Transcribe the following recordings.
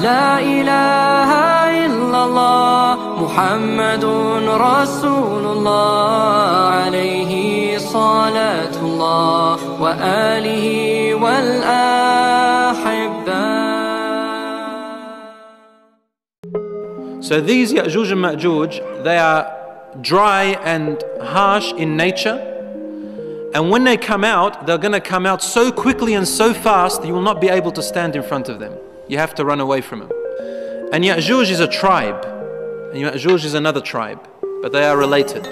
لا إله إلا الله محمد رسول الله عليه صلاة الله وآله والأحبة. So these Yajuj and Majuj, they are dry and harsh in nature. And when they come out, they're going to come out so quickly and so fast that you will not be able to stand in front of them. You have to run away from them. And Yajuj is a tribe, and Yajuj is another tribe, but they are related.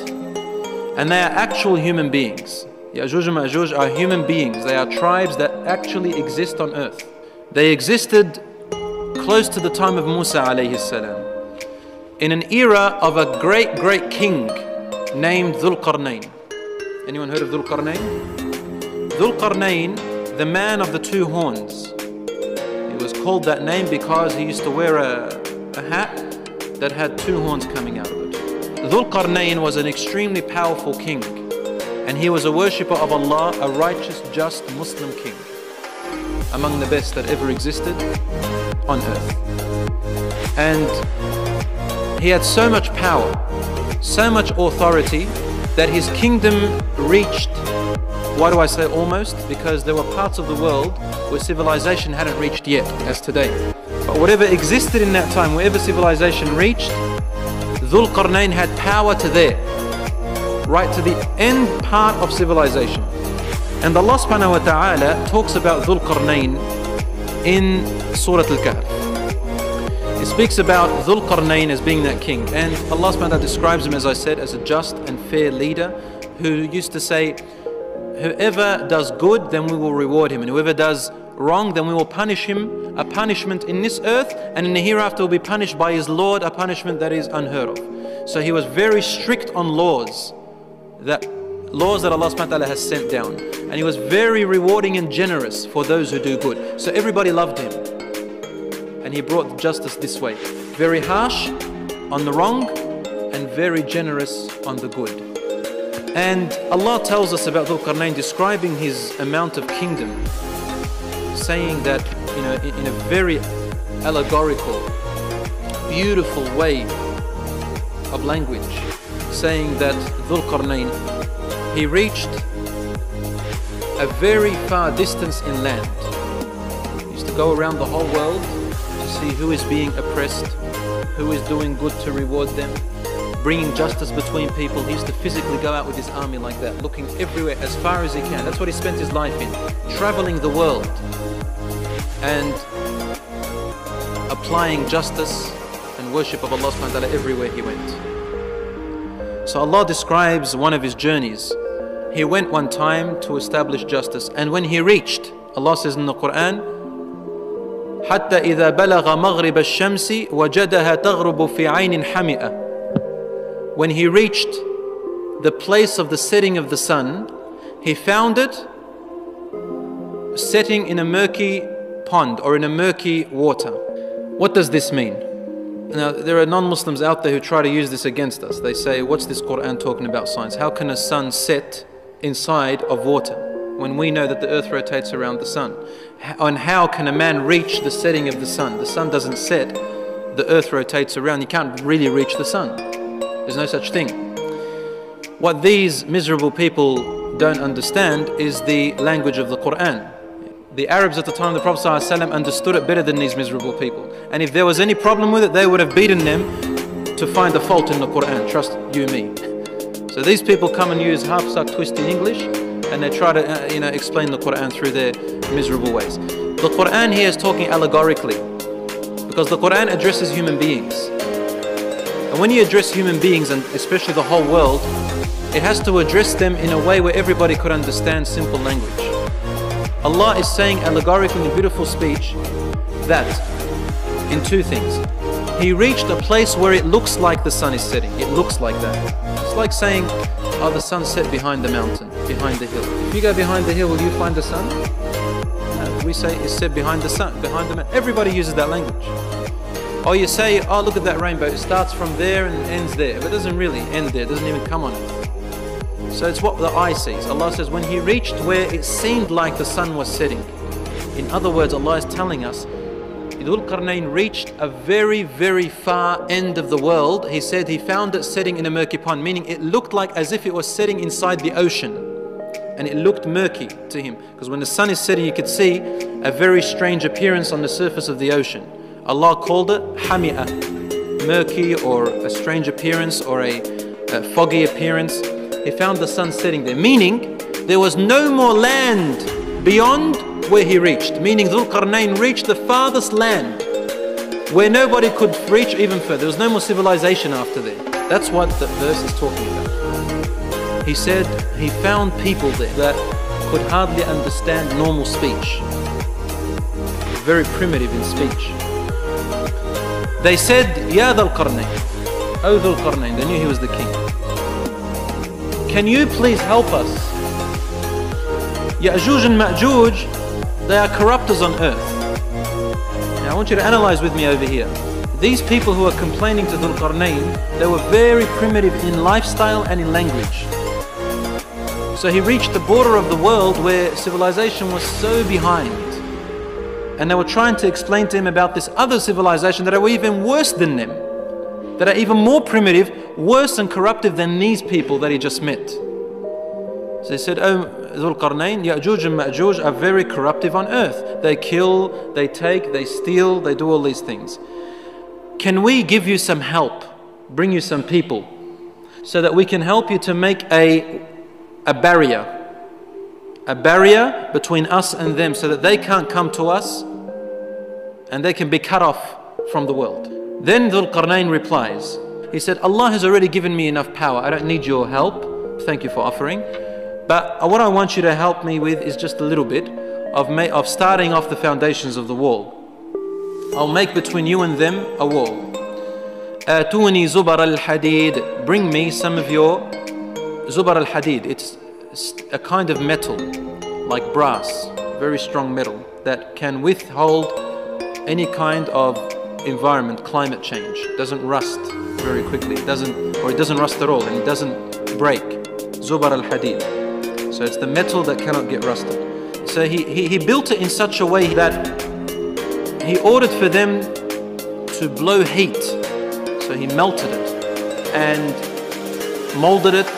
And they are actual human beings. Yajuj and Majuj are human beings. They are tribes that actually exist on earth. They existed close to the time of Musa alayhi salam, in an era of a great king named Dzulkarnain. Anyone heard of Dzulkarnain? Dzulkarnain, the man of the two horns. He was called that name because he used to wear a hat that had two horns coming out of it. Dzulkarnain was an extremely powerful king, and he was a worshipper of Allah, a righteous, just Muslim king, among the best that ever existed on earth. And he had so much power, so much authority, that his kingdom reached, why do I say almost? Because there were parts of the world where civilization hadn't reached yet, as today. But whatever existed in that time, wherever civilization reached, Dzulkarnain had power to there, right to the end part of civilization. And Allah subhanahu wa ta'ala talks about Dzulkarnain in Surat al-Kahf. It speaks about Dzulkarnain as being that king, and Allah subhanahu wa ta'ala describes him, as I said, as a just and fair leader who used to say, whoever does good, then we will reward him, and whoever does wrong, then we will punish him a punishment in this earth, and in the hereafter will be punished by his Lord, a punishment that is unheard of. So he was very strict on laws that Allah subhanahu wa ta'ala has sent down, and he was very rewarding and generous for those who do good. So everybody loved him. And he brought justice this way. Very harsh on the wrong and very generous on the good. And Allah tells us about Dzulkarnain, describing his amount of kingdom, saying that, you know, in a very allegorical, beautiful way of language, saying that Dzulkarnain, he reached a very far distance in land. He used to go around the whole world, see who is being oppressed, who is doing good to reward them, bringing justice between people. He used to physically go out with his army like that, looking everywhere as far as he can. That's what he spent his life in, traveling the world and applying justice and worship of Allah subhanahu wa ta'ala everywhere he went. So Allah describes one of his journeys. He went one time to establish justice, and when he reached, Allah says in the Quran, حتى إذا بلغ مغرب الشمس وجدها تغرب في عين حمئة. When he reached the place of the setting of the sun, he found it setting in a murky pond or in a murky water. What does this mean? Now, there are non-Muslims out there who try to use this against us. They say, what's this Quran talking about science? How can a sun set inside of water when we know that the earth rotates around the sun? And how can a man reach the setting of the sun? The sun doesn't set, the earth rotates around. You can't really reach the sun. There's no such thing. What these miserable people don't understand is the language of the Quran. The Arabs at the time of the Prophet ﷺ understood it better than these miserable people. And if there was any problem with it, they would have beaten them to find a fault in the Quran. Trust you me. So these people come and use half-suck, twisted English, and they try to explain the Quran through their miserable ways. The Quran here is talking allegorically, because the Quran addresses human beings. And when you address human beings, and especially the whole world, it has to address them in a way where everybody could understand simple language. Allah is saying allegorically in beautiful speech that in two things. He reached a place where it looks like the sun is setting. It looks like that. It's like saying, oh, the sun set behind the mountain, behind the hill. If you go behind the hill, will you find the sun? No, we say it's set behind the sun, behind the mountain. Everybody uses that language. Or you say, oh, look at that rainbow. It starts from there and ends there. But it doesn't really end there. It doesn't even come on it. So it's what the eye sees. Allah says, when he reached where it seemed like the sun was setting. In other words, Allah is telling us, Dzulkarnain reached a very, very far end of the world. He said he found it setting in a murky pond, meaning it looked like as if it was setting inside the ocean. And it looked murky to him, because when the sun is setting, you could see a very strange appearance on the surface of the ocean. Allah called it hami'a, murky, or a strange appearance, or a foggy appearance. He found the sun setting there, meaning there was no more land beyond where he reached, meaning Dzulkarnain reached the farthest land where nobody could reach even further. There was no more civilization after there. That's what the verse is talking about. He said he found people there that could hardly understand normal speech, very primitive in speech. They said, Ya Dzulkarnain, O Dzulkarnain, they knew he was the king. Can you please help us? Yajuj and Majuj, they are corruptors on earth. Now I want you to analyze with me over here. These people who are complaining to Dzulkarnain, they were very primitive in lifestyle and in language. So he reached the border of the world where civilization was so behind. And they were trying to explain to him about this other civilization that are even worse than them, that are even more primitive, worse and corruptive than these people that he just met. So he said, Oh Dzulkarnain, Yajuj and Majuj are very corruptive on earth. They kill, they take, they steal, they do all these things. Can we give you some help, bring you some people, so that we can help you to make a barrier between us and them, so that they can't come to us and they can be cut off from the world. Then Dzulkarnain replies, he said, Allah has already given me enough power. I don't need your help. Thank you for offering. But what I want you to help me with is just a little bit of starting off the foundations of the wall. I'll make between you and them a wall. Atuni zubar al-hadid. Bring me some of your zubar al-hadid. It's a kind of metal, like brass, very strong metal, that can withhold any kind of environment, climate change. It doesn't rust very quickly. It doesn't rust at all, and it doesn't break. Zubar al-hadid. So it's the metal that cannot get rusted. So he built it in such a way that he ordered for them to blow heat. So he melted it and molded it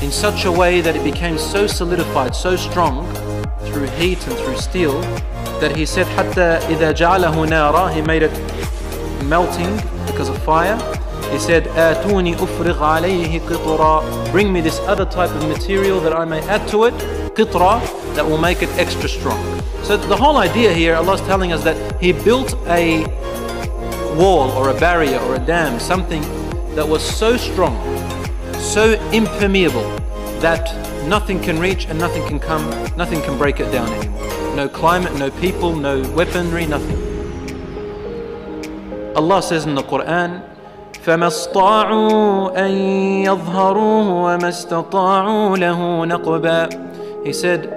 in such a way that it became so solidified, so strong through heat and through steel, that he said, حتى إذا جعله نارا, he made it melting because of fire. He said, آتوني أفرغ عليه قطرا. Bring me this other type of material that I may add to it, قطرا, that will make it extra strong. So the whole idea here, Allah is telling us that He built a wall or a barrier or a dam, something that was so strong, so impermeable, that nothing can reach and nothing can come, nothing can break it down anymore. No climate, no people, no weaponry, nothing. Allah says in the Quran, فَمَا اسْطَاعُوا أَن يَظْهَرُوهُ وَمَا اسْتَطَاعُوا لَهُ نَقْبًا. He said,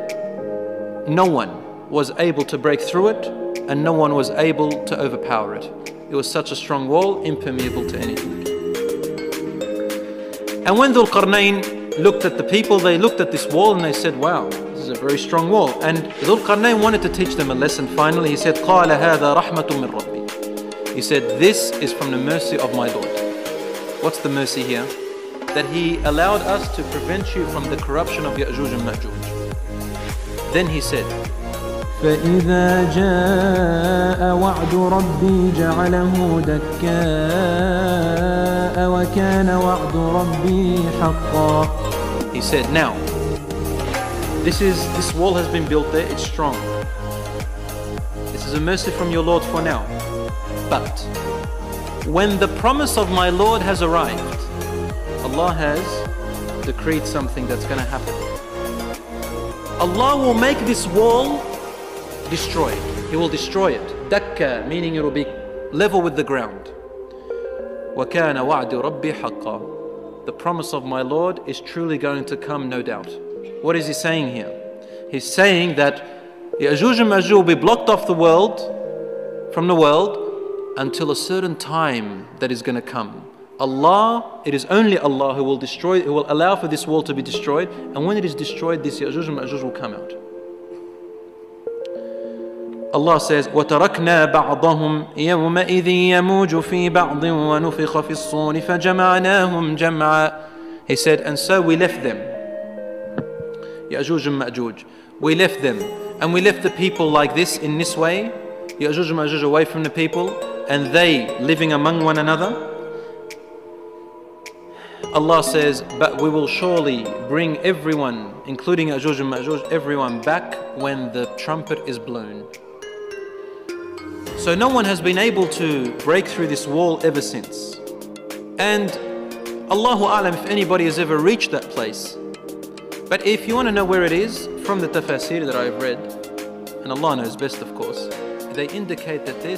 no one was able to break through it, and no one was able to overpower it. It was such a strong wall, impermeable to anything. And when Dzulkarnain looked at the people, they looked at this wall and they said, wow, this is a very strong wall. And Dzulkarnain wanted to teach them a lesson. Finally, he said, قَالَ هَذَا رَحْمَةٌ مِّن رَبِّي. He said, this is from the mercy of my Lord. What's the mercy here? That He allowed us to prevent you from the corruption of Yajuj and Majuj. Then he said, فَإِذَا جَاءَ وَعْدُ رَبِّي جَعَلَهُ دَكَّاءَ وَكَانَ وَعْدُ رَبِّي حَقًّا. He said, now, this wall has been built there, it's strong. This is a mercy from your Lord for now. But when the promise of my Lord has arrived, Allah has decreed something that's going to happen. Allah will make this wall destroyed. He will destroy it. Dakka, meaning it will be level with the ground. وَكَانَ وَعْدُ رَبِّي حَقًّا. The promise of my Lord is truly going to come, no doubt. What is he saying here? He's saying that Yajuj and Majuj will be blocked off the world, from the world, until a certain time that is going to come. Allah, it is only Allah who will destroy, who will allow for this wall to be destroyed, and when it is destroyed, this Yajuj and Majuj will come out. Allah says, وَتَرَكْنَا بَعْضَهُمْ يَوْمَئِذٍ يَمُوجُ فِي بَعْضٍ وَنُفِخَ فِي الصُّورِ فَجَمَعْنَاهُمْ جَمْعًا. He said, and so we left them, Yajuj Majuj. We left them, and we left the people like this, in this way, Yajuj Majuj away from the people, and they living among one another. Allah says, but we will surely bring everyone, including Yajuj and Majuj, everyone back when the trumpet is blown. So no one has been able to break through this wall ever since. And Allahu A'lam if anybody has ever reached that place. But if you want to know where it is, from the tafsir that I've read, and Allah knows best of course, they indicate that their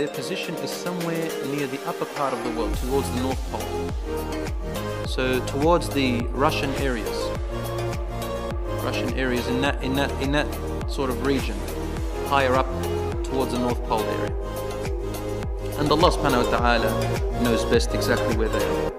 position is somewhere near the upper part of the world, towards the North Pole. So towards the Russian areas in that sort of region, higher up towards the North Pole area. And Allah subhanahu wa ta'ala knows best exactly where they are.